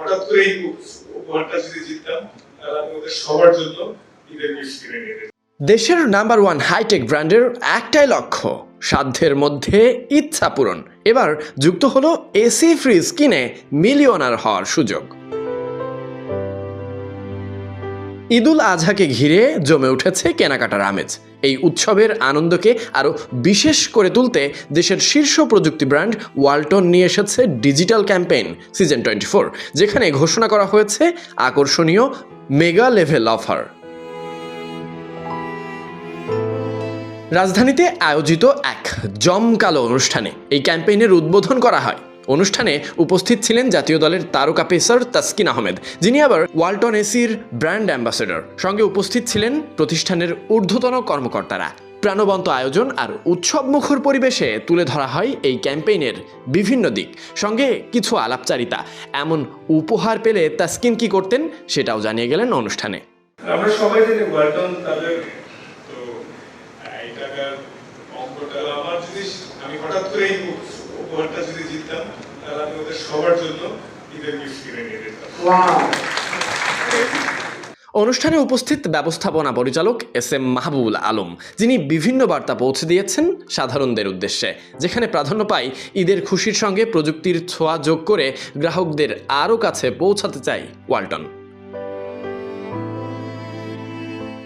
হঠাৎ করে এই উপহারটা যদি জিততাম তাহলে আমি ওদের সবার জন্য ঈদের গিফট কিনে নিয়ে যেতাম। দেশের নাম্বার ওয়ান হাইটেক ব্র্যান্ডের একটাই লক্ষ্য, সাধ্যের মধ্যে ইচ্ছা পূরণ। এবার যুক্ত হলো এসি ফ্রিজ কিনে মিলিয়নার হওয়ার সুযোগ। ঈদুল আজহাকে ঘিরে জমে উঠেছে কেনাকাটার আমেজ। এই উৎসবের আনন্দকে আরও বিশেষ করে তুলতে দেশের শীর্ষ প্রযুক্তি ব্র্যান্ড ওয়ালটন নিয়ে এসেছে ডিজিটাল ক্যাম্পেইন সিজন 24, যেখানে ঘোষণা করা হয়েছে আকর্ষণীয় মেগা লেভেল অফার। রাজধানীতে আয়োজিত এক জমকালো অনুষ্ঠানে এই ক্যাম্পেইনের উদ্বোধন করা হয়। অনুষ্ঠানে উপস্থিত ছিলেন জাতীয় দলের তারকা পেসার তাসকিন আহমেদ, যিনি আবার ওয়ালটন এসির ব্র্যান্ড অ্যাম্বাসেডর। সঙ্গে উপস্থিত ছিলেন প্রতিষ্ঠানের ঊর্ধ্বতন কর্মকর্তারা। প্রাণবন্ত আয়োজন আর উৎসবমুখর পরিবেশে তুলে ধরা হয় এই ক্যাম্পেইনের বিভিন্ন দিক, সঙ্গে কিছু আলাপচারিতা। এমন উপহার পেলে তাসকিন কি করতেন সেটাও জানিয়ে গেলেন অনুষ্ঠানে। আমরা সবাই জানি ওয়ালটন তাদের তো এই টাকার অঙ্কটা আমার যদি আমি হঠাৎ করে এই উপহারটা যদি জিততাম তাহলে আমি ওদের সবার জন্য ঈদের গিফট কিনে নিয়ে যেতাম। অনুষ্ঠানে উপস্থিত ব্যবস্থাপনা পরিচালক SM মাহবুবুল আলম, যিনি বিভিন্ন বার্তা পৌঁছে দিয়েছেন সাধারণদের উদ্দেশ্যে, যেখানে প্রাধান্য পায় ঈদের খুশির সঙ্গে প্রযুক্তির ছোঁয়া যোগ করে গ্রাহকদের আরও কাছে পৌঁছাতে চায় ওয়ালটন।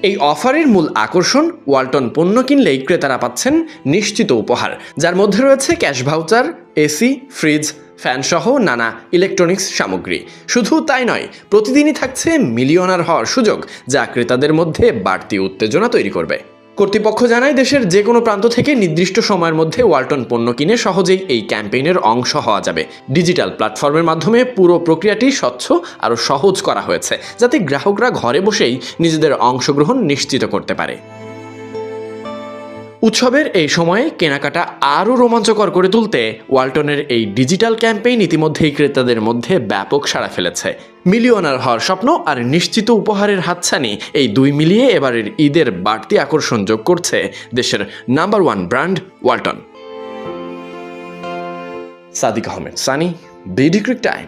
এই অফারের মূল আকর্ষণ, ওয়ালটন পণ্য কিনলেই ক্রেতারা পাচ্ছেন নিশ্চিত উপহার, যার মধ্যে রয়েছে ক্যাশ ভাউচার, এসি, ফ্রিজ, ফ্যানসহ নানা ইলেকট্রনিক্স সামগ্রী। শুধু তাই নয়, প্রতিদিনই থাকছে মিলিয়নার হওয়ার সুযোগ, যা ক্রেতাদের মধ্যে বাড়তি উত্তেজনা তৈরি করবে। কর্তৃপক্ষ জানায়, দেশের যে কোনো প্রান্ত থেকে নির্দিষ্ট সময়ের মধ্যে ওয়ালটন পণ্য কিনে সহজেই এই ক্যাম্পেইনের অংশ হওয়া যাবে। ডিজিটাল প্ল্যাটফর্মের মাধ্যমে পুরো প্রক্রিয়াটি স্বচ্ছ আরও সহজ করা হয়েছে, যাতে গ্রাহকরা ঘরে বসেই নিজেদের অংশগ্রহণ নিশ্চিত করতে পারে। উৎসবের এই সময়ে কেনাকাটা আরও রোমাঞ্চকর করে তুলতে ওয়ালটনের এই ডিজিটাল ক্যাম্পেইন ইতিমধ্যেই ক্রেতাদের মধ্যে ব্যাপক সাড়া ফেলেছে। মিলিয়নার হওয়ার স্বপ্ন আর নিশ্চিত উপহারের হাতছানি, এই দুই মিলিয়ে এবারের ঈদের বাড়তি আকর্ষণ যোগ করছে দেশের number one brand Walton. Sadik Ahmed Sunny, BD ক্রিক time.